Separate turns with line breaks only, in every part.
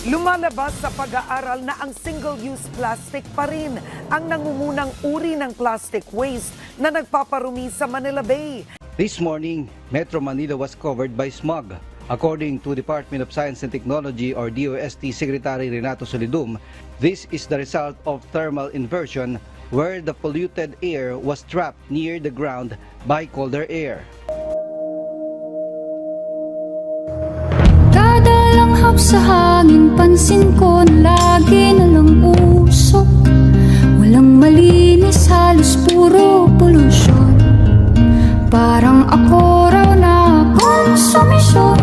Lumalabas sa pag-aaral na ang single-use plastic pa rin ang nangungunang uri ng plastic waste na nagpaparumi sa Manila Bay.
This morning, Metro Manila was covered by smog. According to Department of Science and Technology or DOST Secretary Renato Solidum, this is the result of thermal inversion where the polluted air was trapped near the ground by colder air.
Kada langhap sa hangin, pansin ko na lagi na lang usok. Walang malinis, halos puro polusyon. Parang ako raw na konsumisyon.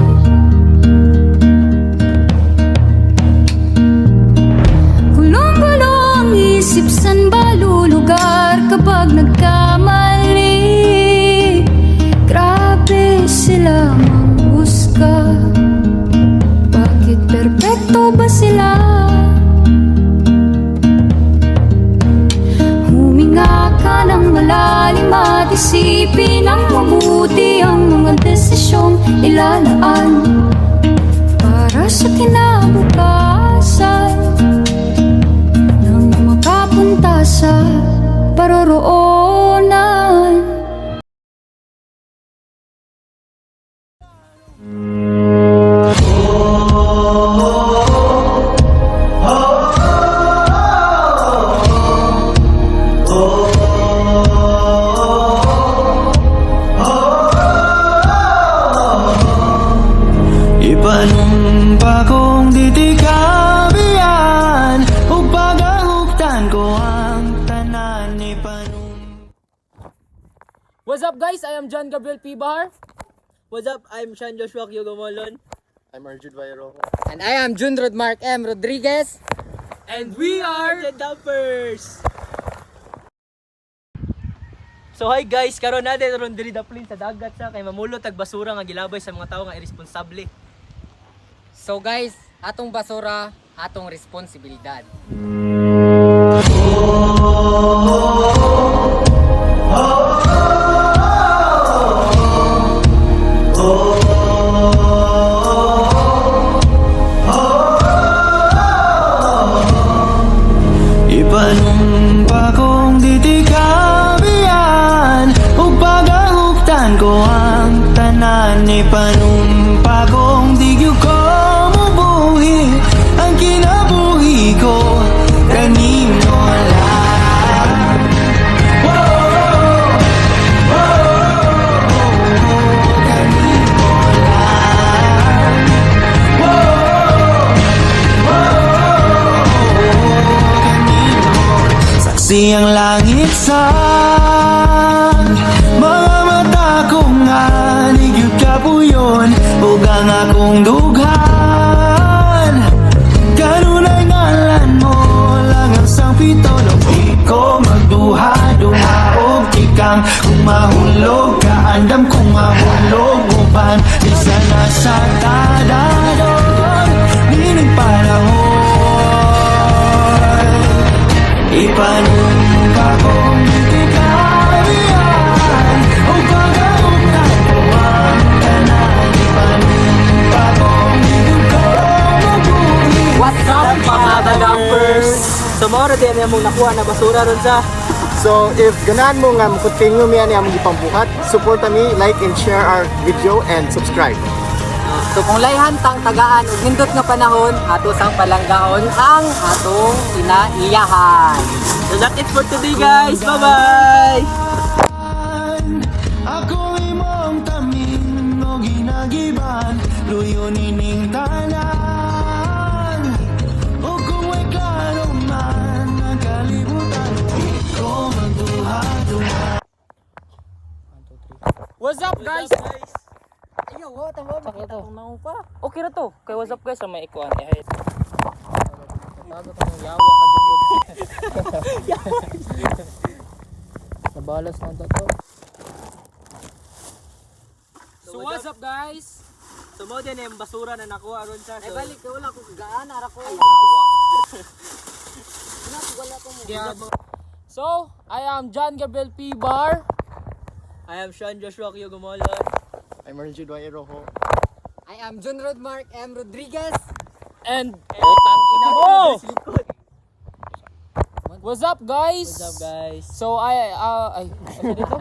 Gulong-gulo ang isip, san ba lulugar kapag nagkamali? Grabe sila manghusga. Bakit perpekto ba sila? Huminga ka ng malalim at isipin ng mabuti ang mga desisyong ilalaan para sa kinabukasan nang makapunta sa paroroonan.
Ipanumpa kong ditikabian o pagahuktan ko ang tanan
What's up guys? I am John Gabriel P. Bahar.
What's up? I'm Sean Joshua Kyogomolon.
I'm Arjun Vairo.
And I am Junrod Mark M. Rodriguez.
And we are the Dumpers! So hi guys, karon natin ron diri daplin sa dagat sa kay mamulot tag basura nga gilabay sa mga tawo nga irresponsable.
So guys, atong basura, atong responsibilidad.
Ipanumpa kong ditikabian o pagahuktan ko ang tanan. Ipanumpa kong digyo ko mubuhi ang kinabuhi ko kanino lang. Kanino lang. Saksi ang langit sa mga mata kong anigid kapuyon ug ang akong dughan. Kanunay ngalan mo lang ang sangpito ng di ko magduha-duha og ikang kung mahulog ka andam kung mahulog uban isa na sa tadadon nining panahon. Ipanumpa kong ditikabian o pagahuktan ko ang tanan. Ipanumpa kong mabuhi.
What's up mga Dumpers? So mao din ang mong nakuha na basura ron sa.
So, if ganahan mo nga continue mi ani among ipambuhat, support me, like and share our video and subscribe.
So kung layhan tang tagaan ug hindot nga panahon, ato sang palanggaon ang atong inaiyahan.
So that's it for today guys. Bye-bye!
Ako imong tamin no ginagiban luyo nining tanan. O kung may klaro man ang kalibutan ikaw magduha-duha.
What's up guys?
Ayo, tamo makita kong naong pa.
Okay na to. Kay what's up guys sa may ikuan. Tago ka ng yawa ka dyan bro. Nabalas na to. So what's up guys?
So mao din ang basura na nakuha ron sa.
Ay balik ka wala ko gaan ara ko. Wala ko mo.
So, I am John Gabriel P. Bahar.
I am Sean Joshua Kyogomolon.
I'm Arjun Vairo.
I am Junrod Mark M. Rodriguez.
And utang ina mo. What's up guys?
What's up guys?
So ay dito?